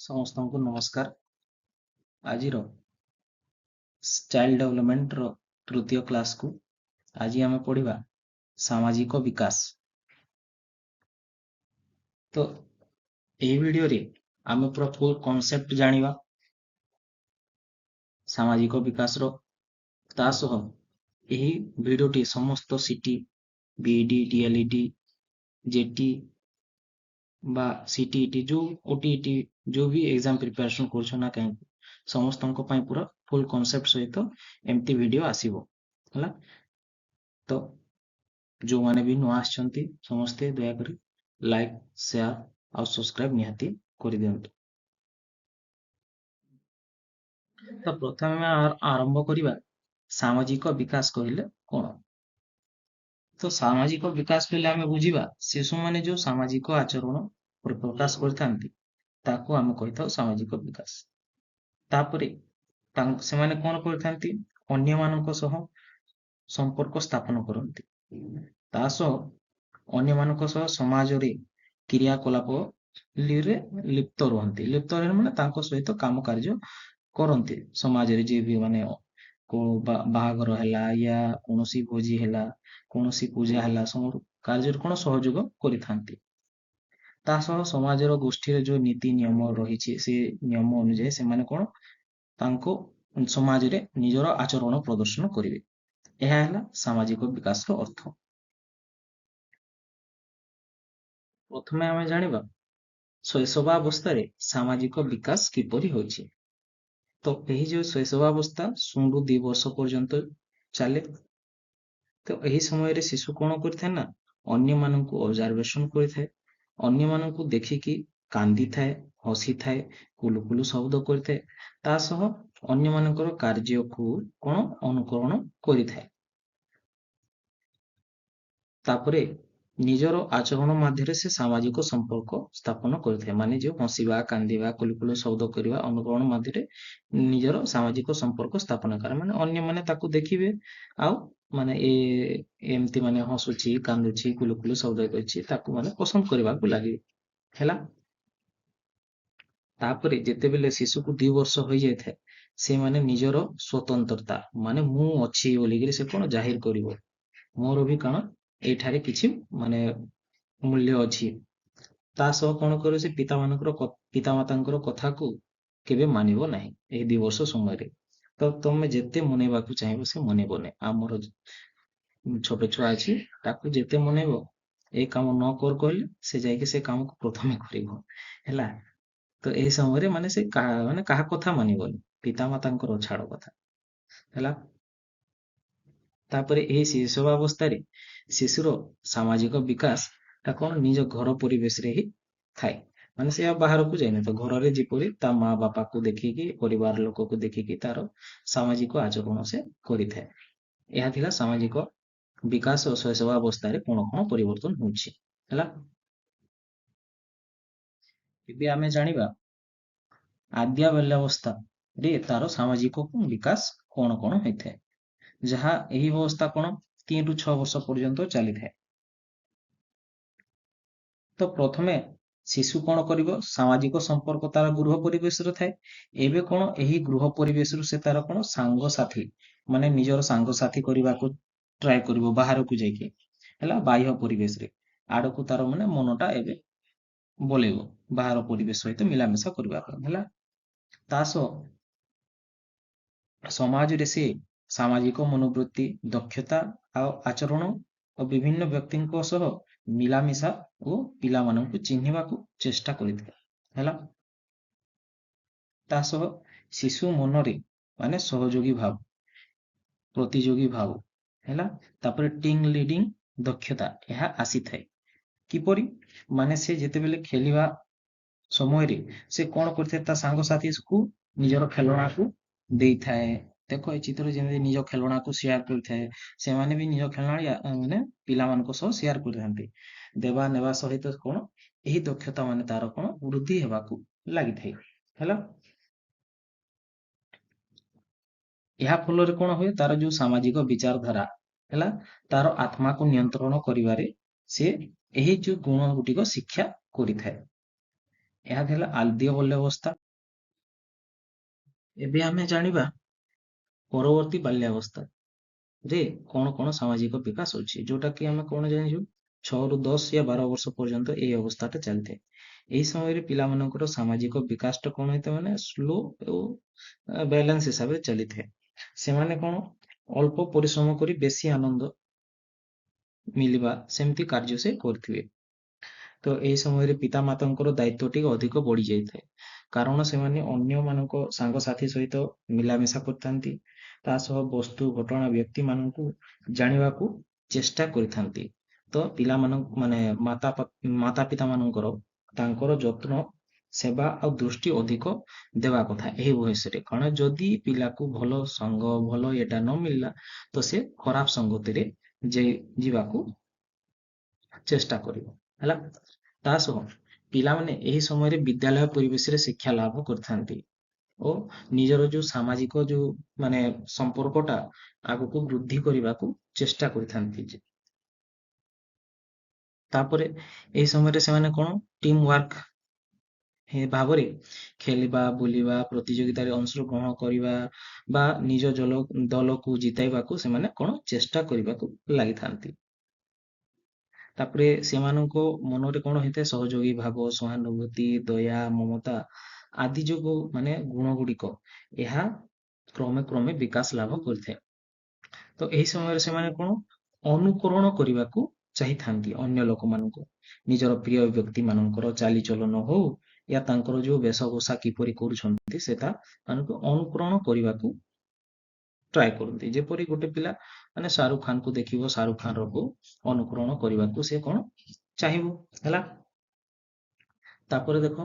ସମସ୍ତଙ୍କୁ ନମସ୍କାର। ଆଜିର ଚାଇଲ୍ଡ ଡେଭଲପମେଣ୍ଟର ତୃତୀୟ କ୍ଲାସକୁ ଆଜି ଆମେ ପଢିବା ସାମାଜିକ ବିକାଶ। ତ ଏହି ଭିଡିଓରେ ଆମେ ପୁରା ଫୁଲ୍ କନସେପ୍ଟ ଜାଣିବା ସାମାଜିକ ବିକାଶର। ତା ସହ ଏହି ଭିଡିଓଟି ସମସ୍ତ ସିଟି, ବିଇଡି, ଡିଏଲଇଡି, ଜେଟି বা ସିଟିଇଟି ଯୋଉ ଓଟିଇଟି ଯୋଉ ବି ଏକ୍ସାମ ପ୍ରିପାରେସନ କରୁଛ ନା କାହିଁକି ସମସ୍ତଙ୍କ ପାଇଁ ପୁରା ଫୁଲ୍ କନସେପ୍ଟ ସହିତ ଏମିତି ଭିଡିଓ ଆସିବ ହେଲା। ତ ଯୋଉମାନେ ବି ନୂଆ ଆସିଛନ୍ତି ସମସ୍ତେ ଦୟାକରି ଲାଇକ୍, ସେୟାର ଆଉ ସବସ୍କ୍ରାଇବ ନିହାତି କରିଦିଅନ୍ତୁ। ତ ପ୍ରଥମେ ଆରମ୍ଭ କରିବା ସାମାଜିକ ବିକାଶ କହିଲେ କଣ। ତ ସାମାଜିକ ବିକାଶ କହିଲେ ଆମେ ବୁଝିବା ଶିଶୁମାନେ ଯୋଉ ସାମାଜିକ ଆଚରଣ ପ୍ରକାଶ କରିଥାନ୍ତି ତାକୁ ଆମେ କହିଥାଉ ସାମାଜିକ ବିକାଶ। ତାପରେ ସେମାନେ କଣ କରିଥାନ୍ତି, ଅନ୍ୟମାନଙ୍କ ସହ ସମ୍ପର୍କ ସ୍ଥାପନ କରନ୍ତି, ତା ସହ ଅନ୍ୟମାନଙ୍କ ସହ ସମାଜରେ କ୍ରିୟାକଳାପରେ ଲିପ୍ତ ରୁହନ୍ତି। ଲିପ୍ତ ରହେ ମାନେ ତାଙ୍କ ସହିତ କାମ କାର୍ଯ୍ୟ କରନ୍ତି। ସମାଜରେ ଯିଏ ବି ମାନେ ବାହାଘର ହେଲା ୟା କୌଣସି ଭୋଜି ହେଲା, କୌଣସି ପୂଜା ହେଲା, ସବୁ କାର୍ଯ୍ୟରେ କଣ ସହଯୋଗ କରିଥାନ୍ତି। ତା ସହ ସମାଜର ଗୋଷ୍ଠୀରେ ଯୋଉ ନୀତି ନିୟମ ରହିଛି ସେ ନିୟମ ଅନୁଯାୟୀ ସେମାନେ କଣ ତାଙ୍କୁ ସମାଜରେ ନିଜର ଆଚରଣ ପ୍ରଦର୍ଶନ କରିବେ। ଏହା ହେଲା ସାମାଜିକ ବିକାଶର ଅର୍ଥ। ପ୍ରଥମେ ଆମେ ଜାଣିବା ଶୈଶବାବସ୍ଥାରେ ସାମାଜିକ ବିକାଶ କିପରି ହୋଇଛି। ତ ଏହି ଯୋଉ ଶୈଶବାବସ୍ଥା 0 ରୁ 2 ବର୍ଷ ପର୍ଯ୍ୟନ୍ତ ଚାଲେ। ତ ଏହି ସମୟରେ ଶିଶୁ କଣ କରିଥାଏ ନା ଅନ୍ୟମାନଙ୍କୁ ଅବଜର୍ଭେସନ କରିଥାଏ, ଅନ୍ୟମାନଙ୍କୁ ଦେଖିକି କାନ୍ଦିଥାଏ, ହସିଥାଏ, କୁଲୁକୁଲୁ ଶବ୍ଦ କରିଥାଏ, ତା ସହ ଅନ୍ୟମାନଙ୍କର କାର୍ଯ୍ୟକୁ କଣ ଅନୁକରଣ କରିଥାଏ। ତାପରେ ନିଜର ଆଚରଣ ମାଧ୍ୟମରେ ସେ ସାମାଜିକ ସମ୍ପର୍କ ସ୍ଥାପନ କରିଥାଏ। ମାନେ ଯୋଉ ହସିବା, କାନ୍ଦିବା, କୁଲୁକୁଲୁ ଶବ୍ଦ କରିବା, ଅନୁକରଣ ମାଧ୍ୟମରେ ନିଜର ସାମାଜିକ ସମ୍ପର୍କ ସ୍ଥାପନ କରେ। ମାନେ ଅନ୍ୟମାନେ ତାକୁ ଦେଖିବେ ଆଉ ମାନେ ଏମିତି ମାନେ ହସୁଛି, କାନ୍ଦୁଛି, କୁଲୁକୁଲୁ ଶବ୍ଦ କରୁଛି, ତାକୁ ମାନେ ପସନ୍ଦ କରିବାକୁ ଲାଗିବେ ହେଲା। ତାପରେ ଯେତେବେଳେ ଶିଶୁକୁ 2 ବର୍ଷ ହୋଇଯାଇଥାଏ ସେମାନେ ନିଜର ସ୍ୱତନ୍ତ୍ରତା ମାନେ ମୁଁ ଅଛି ବୋଲିକିରି ସେ କଣ ଜାହିର କରିବ, ମୋର ବି କଣ ଏଇଠାରେ କିଛି ମାନେ ମୂଲ୍ୟ ଅଛି। ତା ସହ କଣ କରେ ସେ ପିତାମାତାଙ୍କର କଥାକୁ କେବେ ମାନିବ ନାହିଁ ଏହି 2 ବର୍ଷ ସମୟରେ। ତ ତମେ ଯେତେ ମନେଇବାକୁ ଚାହିଁବ ସେ ମନେଇବନି। ଆମର ଛୋଟ ଛୁଆ ଅଛି ତାକୁ ଯେତେ ମନେଇବ ଏ କାମ ନ କର କହିଲେ ସେ ଯାଇକି ସେ କାମକୁ ପ୍ରଥମେ କରିବ ହେଲା। ତ ଏହି ସମୟରେ ମାନେ ସେ କାହା କଥା ମାନିବନି, ପିତାମାତାଙ୍କର ଛାଡ କଥା ହେଲା। ତାପରେ ଏହି ଶୈଶବାବସ୍ଥାରେ ଶିଶୁର ସାମାଜିକ ବିକାଶ ଟା କଣ ନିଜ ଘର ପରିବେଶରେ ହିଁ ଥାଏ। ମାନେ ସେ ଆଉ ବାହାରକୁ ଯାଇନଥାଏ, ଘରରେ ଯେପରି ତା ମା ବାପାକୁ ଦେଖିକି, ପରିବାର ଲୋକକୁ ଦେଖିକି ତାର ସାମାଜିକ ଆଚରଣ ସେ କରିଥାଏ। ଏହା ଥିଲା ସାମାଜିକ ବିକାଶ ଓ ଶୈଶବାବସ୍ଥାରେ କଣ କଣ ପରିବର୍ତ୍ତନ ହଉଛି ହେଲା। ଏବେ ଆମେ ଜାଣିବା ଆଦ୍ୟ ବାଲ୍ୟାବସ୍ଥାରେ ତାର ସାମାଜିକ ବିକାଶ କଣ କଣ ହୋଇଥାଏ, ଯାହା ଏହି ବ୍ୟବସ୍ଥା କଣ 3 ରୁ 6 ବର୍ଷ ପର୍ଯ୍ୟନ୍ତ ଚାଲିଥାଏ। ତ ପ୍ରଥମେ ଶିଶୁ କଣ କରିବ, ସାମାଜିକ ସମ୍ପର୍କ ତାର ଗୃହ ପରିବେଶରେ ଥାଏ। ଏବେ କଣ ଏହି ଗୃହ ପରିବେଶରୁ ସେ ତାର କଣ ସାଙ୍ଗସାଥୀ ମାନେ ନିଜର ସାଙ୍ଗସାଥୀ କରିବାକୁ ଟ୍ରାଏ କରିବ ବାହାରକୁ ଯାଇକି ହେଲା, ବାହ୍ୟ ପରିବେଶରେ ଆଡକୁ ତାର ମାନେ ମନଟା ଏବେ ବଲେଇବ ବାହାର ପରିବେଶ ସହିତ ମିଳାମିଶା କରିବା ପାଇଁ ହେଲା। ତା ସହ ସମାଜରେ ସେ ସାମାଜିକ ମନୋବୃତ୍ତି, ଦକ୍ଷତା ଆଉ ଆଚରଣ ଓ ବିଭିନ୍ନ ବ୍ୟକ୍ତିଙ୍କ ସହ ମିଳାମିଶା ଓ ପିଲାମାନଙ୍କୁ ଚିହ୍ନିବାକୁ ଚେଷ୍ଟା କରିଥାଏ ହେଲା। ତା ସହ ଶିଶୁ ମନରେ ମାନେ ସହଯୋଗୀ ଭାବ, ପ୍ରତିଯୋଗୀ ଭାବ ହେଲା। ତାପରେ ଟିମ୍ ଲିଡିଂ ଦକ୍ଷତା ଏହା ଆସିଥାଏ। କିପରି, ମାନେ ସେ ଯେତେବେଳେ ଖେଳିବା ସମୟରେ ସେ କଣ କରିଥାଏ, ତା ସାଙ୍ଗସାଥୀକୁ ନିଜର ଖେଳଣାକୁ ଦେଇଥାଏ। ଦେଖ ଏ ଚିତ୍ରରେ ଯେମିତି ନିଜ ଖେଳଣାକୁ ସେୟାର କରିଥାଏ, ସେମାନେ ବି ନିଜ ଖେଳଣା ମାନେ ପିଲାମାନଙ୍କ ସହ ସେୟାର କରିଥାନ୍ତି। ଦେବା ନେବା ସହିତ କଣ ଏହି ଦକ୍ଷତା ମାନେ ତାର କଣ ବୃଦ୍ଧି ହେବାକୁ ଲାଗିଥାଏ ହେଲା। ଏହା ଫଳରେ କଣ ହୁଏ, ତାର ଯୋଉ ସାମାଜିକ ବିଚାରଧାରା ହେଲା, ତାର ଆତ୍ମାକୁ ନିୟନ୍ତ୍ରଣ କରିବାରେ ସେ ଏହି ଯୋଉ ଗୁଣ ଗୁଟିକ ଶିକ୍ଷା କରିଥାଏ। ଏହା ଥିଲା ଆଦ୍ୟ ବାଲ୍ୟାବସ୍ଥା। ଏବେ ଆମେ ଜାଣିବା ପରବର୍ତ୍ତୀ ବାଲ୍ୟାବସ୍ଥା ରେ କଣ କଣ ସାମାଜିକ ବିକାଶ ଅଛି, ଯୋଉଟା କି ଆମେ କଣ ଜାଣିଛୁ 6 ରୁ 10 या 12 ବର୍ଷ ପର୍ଯ୍ୟନ୍ତ ଏଇ ଅବସ୍ଥାଟା ଚାଲିଥାଏ। ଏହି ସମୟରେ ପିଲାମାନଙ୍କର ସାମାଜିକ ବିକାଶଟା କଣ ହେଇଥାଏ, ମାନେ ସ୍ଲୋ ଓ ବାଲାନ୍ସ ହିସାବରେ ଚାଲିଥାଏ। ସେମାନେ କଣ ଅଳ୍ପ ପରିଶ୍ରମ କରି ବେଶୀ ଆନନ୍ଦ ମିଳିବା ସେମିତି କାର୍ଯ୍ୟ ସେ କରିଥିବେ। ତ ଏହି ସମୟରେ ପିତାମାତାଙ୍କର ଦାୟିତ୍ୱ ଟିକେ ଅଧିକ ବଢି ଯାଇଥାଏ, କାରଣ ସେମାନେ ଅନ୍ୟମାନଙ୍କ ସାଙ୍ଗସାଥି ସହିତ ମିଳାମିଶା କରିଥାନ୍ତି, ତା ସହ ବସ୍ତୁ ଘଟଣା ବ୍ୟକ୍ତି ମାନଙ୍କୁ ଜାଣିବାକୁ ଚେଷ୍ଟା କରିଥାନ୍ତି। ତ ପିଲାମାନଙ୍କୁ ମାନେ ମାତା ପିତା ମାନଙ୍କର ତାଙ୍କର ଯତ୍ନ ସେବା ଆଉ ଦୃଷ୍ଟି ଅଧିକ ଦେବା କଥା ଏହି ବୟସରେ, କାରଣ ଯଦି ପିଲାକୁ ଭଲ ସଙ୍ଗ ଭଲ ଏଟା ନ ମିଳିଲା ତ ସେ ଖରାପ ସଙ୍ଗତିରେ ଯିବାକୁ ଚେଷ୍ଟା କରିବ ହେଲା। ତା ସହ ପିଲାମାନେ ଏହି ସମୟରେ ବିଦ୍ୟାଳୟ ପରିବେଶରେ ଶିକ୍ଷା ଲାଭ କରିଥାନ୍ତି ଓ ନିଜର ଯୋଉ ସାମାଜିକ ଯୋଉ ମାନେ ସମ୍ପର୍କଟା ଆଗକୁ ବୃଦ୍ଧି କରିବାକୁ ଚେଷ୍ଟା କରିଥାନ୍ତି। ତାପରେ ଏହି ସମୟରେ ସେମାନେ କଣ ଟିମ୍ ୱାର୍କ ଭାବରେ ଖେଳିବା ବୁଲିବା ପ୍ରତିଯୋଗିତାରେ ଅଂଶଗ୍ରହଣ କରିବା ବା ନିଜ ଦଳକୁ ଜିତାଇବାକୁ ସେମାନେ କଣ ଚେଷ୍ଟା କରିବାକୁ ଲାଗିଥାନ୍ତି। ତାପରେ ସେମାନଙ୍କ ମନରେ କଣ ହେଇଥାଏ, ସହଯୋଗୀ ଭାବ ସହାନୁଭୂତି ଦୟା ମମତା ଆଦି ଯୋଗୁ ମାନେ ଗୁଣ ଗୁଡିକ ଏହା କ୍ରମେ କ୍ରମେ ବିକାଶ ଲାଭ କରିଥାଏ। ତ ଏହି ସମୟରେ ସେମାନେ କଣ ଅନୁକରଣ କରିବାକୁ ଚାହିଁଥାନ୍ତି ଅନ୍ୟ ଲୋକମାନଙ୍କୁ, ନିଜର ପ୍ରିୟ ବ୍ୟକ୍ତି ମାନଙ୍କର ଚାଲିଚଳନ ହଉ ୟା ତାଙ୍କର ଯୋଉ ବେଶଭୂଷା କିପରି କରୁଛନ୍ତି ସେଟା ମାନଙ୍କୁ ଅନୁକରଣ କରିବାକୁ ଟ୍ରାଏ କରନ୍ତି। ଯେପରି ଗୋଟେ ପିଲା ମାନେ ଶାହରୁଖ ଖାନକୁ ଦେଖିବ, ଶାହରୁଖ ଖାନ ର ଅନୁକରଣ କରିବାକୁ ସେ କଣ ଚାହିଁବ ହେଲା। ତାପରେ ଦେଖ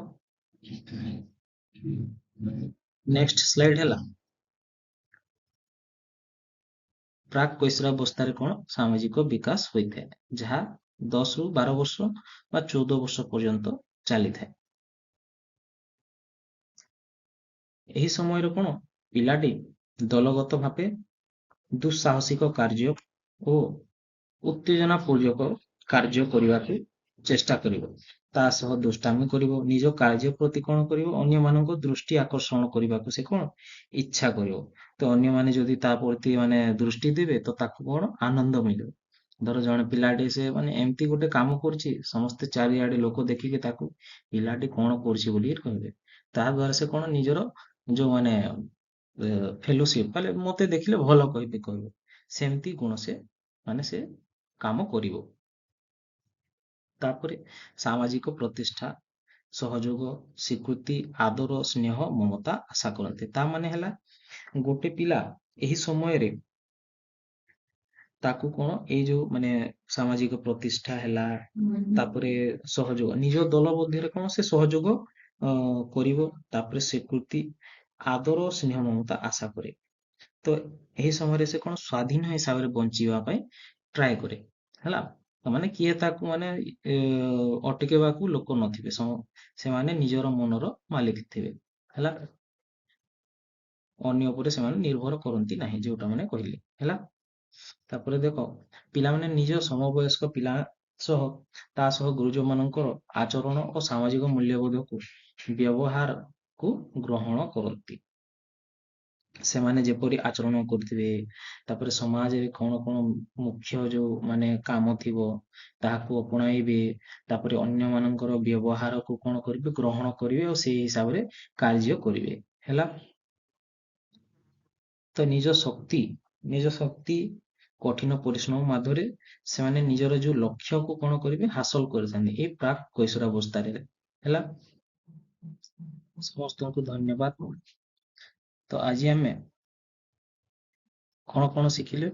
ନେକ୍ସଟ ସ୍ଲାଇଡ ହେଲା, ପ୍ରାକ୍ କୈଶୋରାବସ୍ଥାରେ କଣ ସାମାଜିକ ବିକାଶ ହୋଇଥାଏ, ଯାହା 10 ରୁ 12 ବର୍ଷ ବା 14 ବର୍ଷ ପର୍ଯ୍ୟନ୍ତ ଚାଲିଥାଏ। ଏହି ସମୟରେ କଣ ପିଲାଟି ଦଳଗତ ଭାବେ ଦୁଃସାହସିକ କାର୍ଯ୍ୟ ଓ ଉତ୍ତେଜନାପୂର୍ବକ କାର୍ଯ୍ୟ କରିବାକୁ ଚେଷ୍ଟା କରିବ, ତା ସହ ଦୁଷ୍ଟାମି କରିବ, ନିଜ କାର୍ଯ୍ୟ ପ୍ରତି କଣ କରିବ ଅନ୍ୟମାନଙ୍କ ଦୃଷ୍ଟି ଆକର୍ଷଣ କରିବାକୁ ସେ କଣ ଇଚ୍ଛା କରିବ। ତ ଅନ୍ୟମାନେ ଯଦି ତା ପ୍ରତି ମାନେ ଦୃଷ୍ଟି ଦେବେ ତ ତାକୁ କଣ ଆନନ୍ଦ ମିଳିବ। ଧର ଜଣେ ପିଲାଟି ସେ ମାନେ ଏମିତି ଗୋଟେ କାମ କରୁଛି, ସମସ୍ତେ ଚାରିଆଡେ ଲୋକ ଦେଖିକି ତାକୁ ପିଲାଟି କଣ କରୁଛି ବୋଲି କହିବେ, ତାହା ଦ୍ଵାରା ସେ କଣ ନିଜର ଯୋଉ ମାନେ ଫେଲୋସିପ ମାନେ ମତେ ଦେଖିଲେ ଭଲ କହିବେ ସେମିତି ଗୁଣ ସେ ମାନେ ସେ କାମ କରିବ। ତାପରେ ସାମାଜିକ ପ୍ରତିଷ୍ଠା ସହଯୋଗ ସ୍ୱୀକୃତି ଆଦର ସ୍ନେହ ମମତା ଆଶା କରନ୍ତି। ତା ମାନେ ହେଲା ଗୋଟେ ପିଲା ଏହି ସମୟରେ ତାକୁ କଣ ଏଇ ଯୋଉ ମାନେ ସାମାଜିକ ପ୍ରତିଷ୍ଠା ହେଲା, ତାପରେ ସହଯୋଗ ନିଜ ଦଳ ମଧ୍ୟରେ କଣ ସେ ସହଯୋଗ କରିବ, ତାପରେ ସ୍ୱୀକୃତି ଆଦର ସ୍ନେହ ମମତା ଆଶା କରେ। ତ ଏହି ସମୟରେ ସେ କଣ ସ୍ଵାଧୀନ ହିସାବରେ ବଞ୍ଚିବା ପାଇଁ ଟ୍ରାଏ କରେ ହେଲା। ମାନେ କିଏ ତାକୁ ମାନେ ଅଟକେଇବାକୁ ଲୋକ ନଥିବେ, ସେମାନେ ନିଜର ମନର ମାଲିକ ଥିବେ ହେଲା। ଅନ୍ୟ ଉପରେ ସେମାନେ ନିର୍ଭର କରନ୍ତି ନାହିଁ, ଯୋଉଟା ମାନେ କହିଲି ହେଲା। ତାପରେ ଦେଖ ପିଲାମାନେ ନିଜ ସମବୟସ୍କ ପିଲା ସହ ତା ସହ ଗୁରୁଜନ ମାନଙ୍କର ଆଚରଣ ଓ ସାମାଜିକ ମୂଲ୍ୟବୋଧକୁ ବ୍ୟବହାରକୁ ଗ୍ରହଣ କରନ୍ତି। ସେମାନେ ଯେପରି ଆଚରଣ କରୁଥିବେ, ତାପରେ ସମାଜରେ କଣ କଣ ମୁଖ୍ୟ ଯୋଉ ମାନେ କାମ ଥିବ ତାହାକୁ ଅପଣାଇବେ, ତାପରେ ଅନ୍ୟ ମାନଙ୍କର ବ୍ୟବହାରକୁ କଣ କରିବେ ଗ୍ରହଣ କରିବେ ଆଉ ସେଇ ହିସାବରେ କାର୍ଯ୍ୟ କରିବେ ହେଲା। ତ ନିଜ ଶକ୍ତି କଠିନ ପରିଶ୍ରମ ମାଧ୍ୟମରେ ସେମାନେ ନିଜର ଯୋଉ ଲକ୍ଷ୍ୟକୁ କଣ କରିବେ ହାସଲ କରିଥାନ୍ତି ଏଇ ପ୍ରାକ୍ କୈଶୋରାବସ୍ଥାରେ ହେଲା। ସମସ୍ତଙ୍କୁ ଧନ୍ୟବାଦ। ତ ଆଜି ଆମେ କଣ କଣ ଶିଖିଲେ,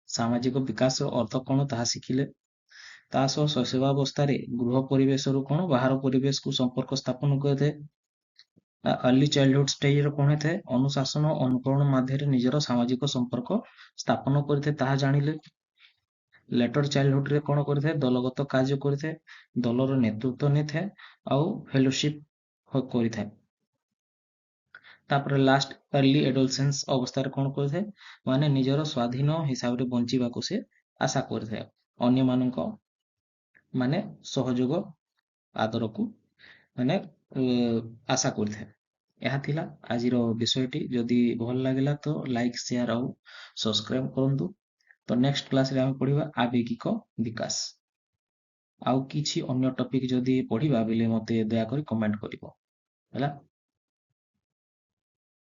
ସାମାଜିକ ବିକାଶର ଅର୍ଥ କଣ ତାହା ଶିଖିଲେ, ତା ସହ ଶୈଶବାବସ୍ଥାରେ ଗୃହ ପରିବେଶରୁ କଣ ବାହାର ପରିବେଶକୁ ସମ୍ପର୍କ ସ୍ଥାପନ କରିଥାଏ। अर्ली चाइल्डहुड स्टेज ରେ କଣ ହେଇଥାଏ, ଅନୁଶାସନ ଅନୁକରଣ ମାଧ୍ୟମରେ ନିଜର ସାମାଜିକ ସମ୍ପର୍କ ସ୍ଥାପନ କରିଥାଏ ତାହା ଜାଣିଲେ। ଲେଟର ଚାଇଲ୍ଡହୁଡ ରେ କଣ କରିଥାଏ, ଦଳଗତ କାର୍ଯ୍ୟ କରିଥାଏ, ଦଳର ନେତୃତ୍ୱ ନେଇଥାଏ ଆଉ ଫେଲୋସିପ କରିଥାଏ। ତାପରେ ଲାଷ୍ଟ अर्ली एडोलसेंस ଅବସ୍ଥାରେ କଣ କରିଥାଏ, ମାନେ ନିଜର ସ୍ଵାଧୀନ ହିସାବରେ ବଞ୍ଚିବାକୁ ସେ ଆଶା କରିଥାଏ, ଅନ୍ୟମାନଙ୍କ ମାନେ ସହଯୋଗ ଆଦରକୁ ମାନେ ଆଶା କରିଥାଏ। ଏହା ଥିଲା ଆଜିର ବିଷୟଟି। ଯଦି ଭଲ ଲାଗିଲା ତ ଲାଇକ୍, ସେୟାର ଆଉ ସବସ୍କ୍ରାଇବ କରନ୍ତୁ। ତ ନେକ୍ସଟ କ୍ଲାସରେ ଆମେ ପଢିବା ଆବେଗିକ ବିକାଶ। ଆଉ କିଛି ଅନ୍ୟ ଟପିକ ଯଦି ପଢିବା ବେଲେ ମତେ ଦୟାକରି କମେଣ୍ଟ କରିବ ହେଲା।